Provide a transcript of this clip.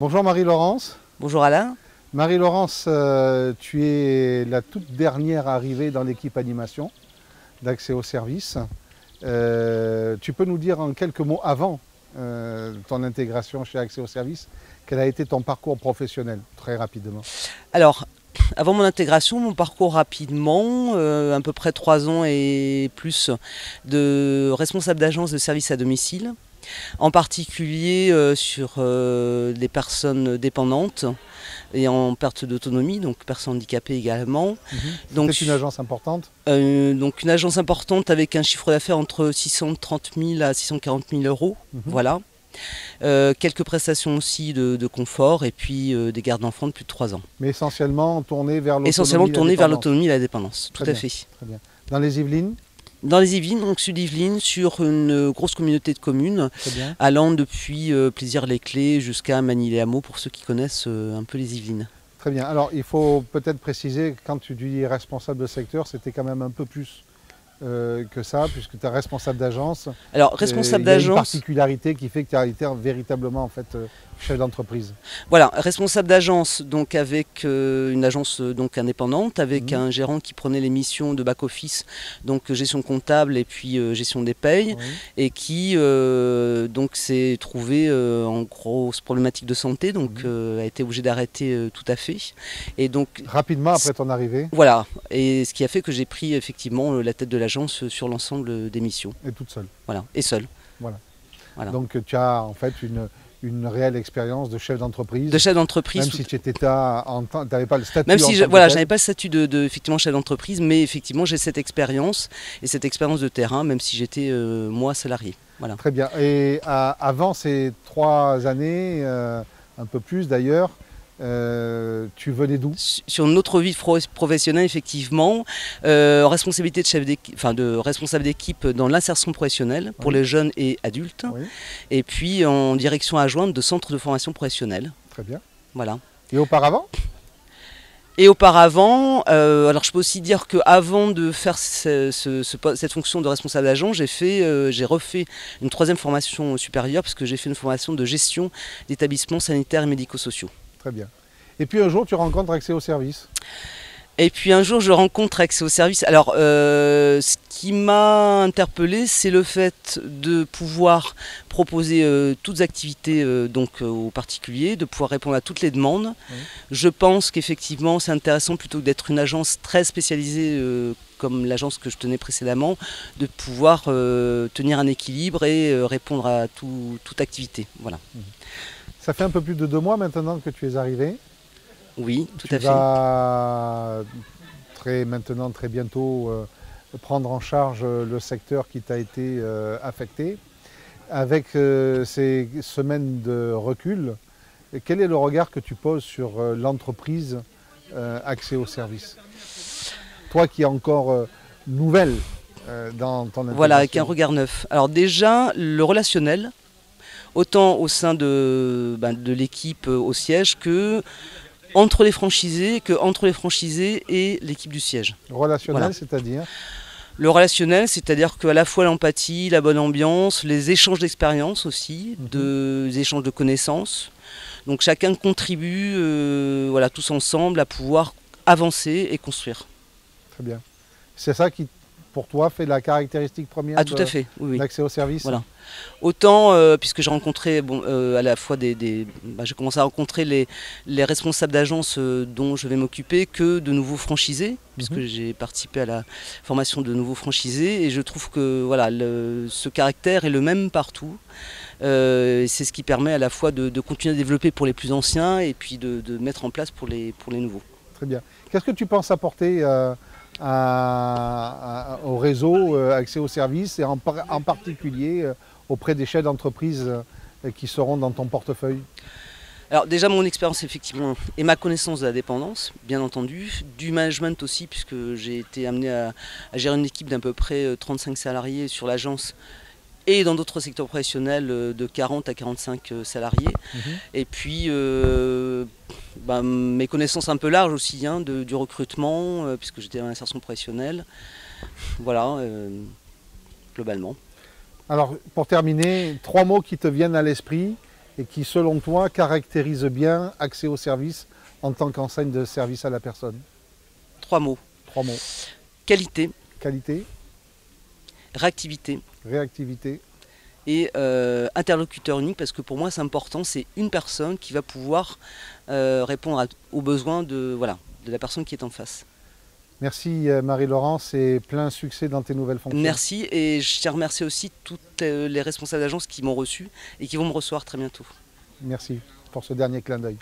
Bonjour Marie-Laurence. Bonjour Alain. Marie-Laurence, tu es la toute dernière arrivée dans l'équipe animation d'Accès au service. Tu peux nous dire en quelques mots avant ton intégration chez Accès au service, quel a été ton parcours professionnel, très rapidement? Alors, avant mon intégration, mon parcours rapidement, à peu près 3 ans et plus de responsable d'agence de services à domicile, en particulier sur les personnes dépendantes et en perte d'autonomie, donc personnes handicapées également. C'est une agence importante? Donc une agence importante avec un chiffre d'affaires entre 630 000 à 640 000 euros, voilà. Quelques prestations aussi de confort et puis des gardes d'enfants de plus de 3 ans. Mais essentiellement tourné vers l'autonomie. Essentiellement tourné vers l'autonomie et la dépendance, tout à fait. Très bien. Dans les Yvelines? Dans les Yvelines, donc sud-Yvelines, sur une grosse communauté de communes, allant depuis Plaisir-les-Clés jusqu'à Manille-les-Hameaux, pour ceux qui connaissent un peu les Yvelines. Très bien. Alors, il faut peut-être préciser, quand tu dis responsable de secteur, c'était quand même un peu plus que ça, puisque tu es responsable d'agence. Alors, responsable Il d'agence... y a une particularité qui fait que tu as été véritablement en fait, chef d'entreprise. Voilà, responsable d'agence, donc avec une agence donc indépendante, avec un gérant qui prenait les missions de back-office, donc gestion comptable et puis gestion des payes, et qui donc s'est trouvé en grosse problématique de santé, donc a été obligé d'arrêter tout à fait. Et donc, rapidement après ton arrivée? Voilà, et ce qui a fait que j'ai pris effectivement la tête de l'agence sur l'ensemble des missions. Et toute seule? Voilà, et seule. Voilà. Donc tu as en fait une réelle expérience de chef d'entreprise. De chef d'entreprise. Même si tu n'avais pas le statut. Même si je n'avais pas le statut de effectivement chef d'entreprise, mais effectivement j'ai cette expérience et cette expérience de terrain, même si j'étais moi salarié. Voilà. Très bien. Et avant ces 3 années, un peu plus d'ailleurs, tu venais d'où? Sur notre vie professionnelle, effectivement, responsabilité de chef d'équipe, enfin de responsable d'équipe dans l'insertion professionnelle pour les jeunes et adultes, et puis en direction adjointe de centre de formation professionnelle. Très bien. Voilà. Et auparavant? Et auparavant, alors je peux aussi dire qu'avant de faire cette fonction de responsable d'agent, j'ai refait une 3e formation supérieure, parce que j'ai fait une formation de gestion d'établissements sanitaires et médico-sociaux. Très bien. Et puis un jour, tu rencontres Accès au service. Et puis un jour, je rencontre Accès au service. Alors, ce qui m'a interpellé, c'est le fait de pouvoir proposer toutes activités donc, aux particuliers, de pouvoir répondre à toutes les demandes. Je pense qu'effectivement, c'est intéressant, plutôt que d'être une agence très spécialisée comme l'agence que je tenais précédemment, de pouvoir tenir un équilibre et répondre à toute activité. Voilà. Ça fait un peu plus de 2 mois maintenant que tu es arrivé. Oui, tout à fait. Tu vas maintenant, très bientôt, prendre en charge le secteur qui t'a été affecté. Avec ces semaines de recul, quel est le regard que tu poses sur l'entreprise Accès au service? Toi qui es encore nouvelle dans ton intégration. Voilà, avec un regard neuf. Alors déjà, le relationnel, autant au sein de l'équipe au siège que entre les franchisés, et l'équipe du siège. Relationnel, voilà. C'est-à-dire? Le relationnel, c'est-à-dire qu'à la fois l'empathie, la bonne ambiance, les échanges d'expérience aussi, des échanges de connaissances. Donc chacun contribue, voilà, tous ensemble, à pouvoir avancer et construire. Très bien. C'est ça qui, pour toi, fait la caractéristique première tout à fait, oui. d'Accès au service? Voilà. Autant, puisque j'ai rencontré à la fois j'ai commencé à rencontrer les responsables d'agence dont je vais m'occuper, que de nouveaux franchisés, puisque j'ai participé à la formation de nouveaux franchisés, et je trouve que voilà, ce caractère est le même partout. C'est ce qui permet à la fois de continuer à développer pour les plus anciens et puis de mettre en place pour les nouveaux. Très bien. Qu'est-ce que tu penses apporter au réseau Accès au service, et en particulier auprès des chefs d'entreprise qui seront dans ton portefeuille? Alors déjà, mon expérience effectivement et ma connaissance de la dépendance, bien entendu, du management aussi, puisque j'ai été amené à gérer une équipe d'à peu près 35 salariés sur l'agence, et dans d'autres secteurs professionnels de 40 à 45 salariés. Et puis mes connaissances un peu larges aussi, hein, du recrutement, puisque j'étais dans l'insertion professionnelle. Voilà, globalement. Alors, pour terminer, 3 mots qui te viennent à l'esprit et qui, selon toi, caractérise bien accès au service en tant qu'enseigne de service à la personne? 3 mots. 3 mots. Qualité, Qualité, réactivité réactivité. et interlocuteur unique, parce que pour moi c'est important, c'est une personne qui va pouvoir répondre aux besoins de la personne qui est en face. Merci Marie-Laurence et plein succès dans tes nouvelles fonctions. Merci, et je tiens à remercier aussi toutes les responsables d'agence qui m'ont reçu et qui vont me recevoir très bientôt. Merci pour ce dernier clin d'œil.